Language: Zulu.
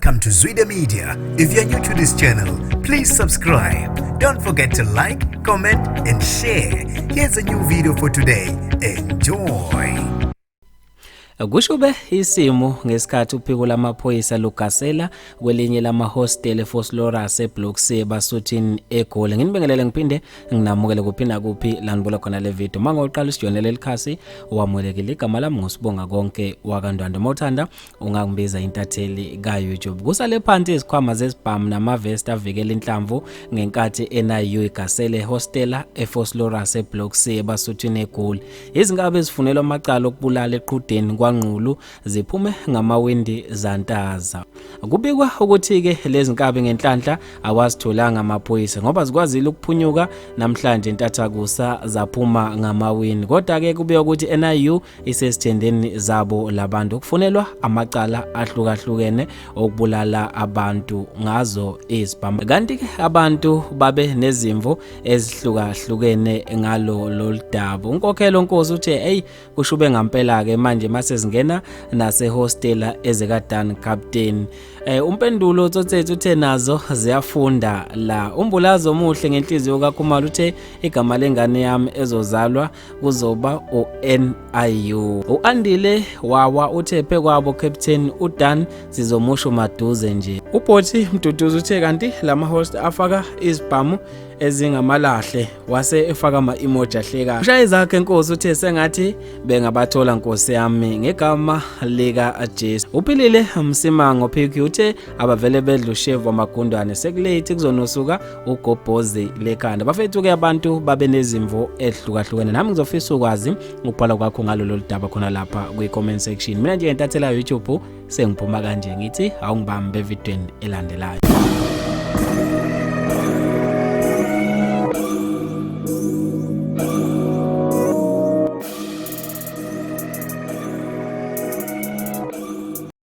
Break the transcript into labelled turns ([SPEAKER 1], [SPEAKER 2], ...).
[SPEAKER 1] Welcome to Zwida Media. If you're new to this channel, please subscribe. Don't forget to like, comment, and share. Here's a new video for today. Enjoy.
[SPEAKER 2] Kushube isimo ngesikhathi uphiko lamaphoyisa lugasela kwelinye lamahostela eVoslorus eBlock C ebasuthwini eGoli. Nginibingelele ngiphinde nginamukele kuphinda kuphi lanibula khona le video. Mangoqala usijonele likhasi owamulekile igama lami ngosibonga konke wakandwanda mothanda ungangibiza intatheli ka YouTube. Kusale phansi izikhwama zesibhamu namavest avikela inhlamvu ngenkathi NIU igasela eHostela eVoslorus eBlock C ebasuthwini eGoli. Izingabe ezifunelwa amacala okubulala eqhudeni Ngqulu ziphume ngamawindi zantaza. Kubikwa ukuthi ke lezi nkabi ngenhlanhla awazitholanga amaphoyisa ngoba zikwazile ukuphunyuka namhlanje intathakusa zaphuma ngamawindi. Kodwa ke kubikwa ukuthi NIU isesithendeni zabo labantu kufunelwa amacala ahlukahlukene okubulala abantu ngazo izibhamu. Kanti ke abantu babe nezimvo ezihlukahlukene ngalo loludaba. Unkokhelo Nkosi uthe hey Kushube ngampela ke manje sezingena naseHostela ezekadani captain. Umpendulo tsotsethu uthe nazo ziyafunda la. Umbulazo omuhle ngenhliziyo kaKhumalo uthe igama lengane yami ezozalwa kuzoba uNIU. Uandile wawa uthe phekwabo captain uDan sizomusho maduze nje. Ubhoti Mduduzi uthe kanti lamahost afaka izibhamu ezingamalahle wase efaka ama-emoji ahleka. Ushaye zakhe Nkosi uthe sengathi bengabathola Nkosi yami ngegama lika Jesu. Uphilile Msimango PQ uthe abavele bedla ushevu amagundwane sekulate kuzonosuka ugobhozi lekhanda. Bafethu ke abantu babe nezimvo ehlukahlukene. Nami ngizofisa ukwazi ukubhala kwakho ngalo loludaba khona lapha kwi-comment section. Mina nje ngentathela YouTube sengiphuma kanje ngithi awungibambe evidweni elandelayo.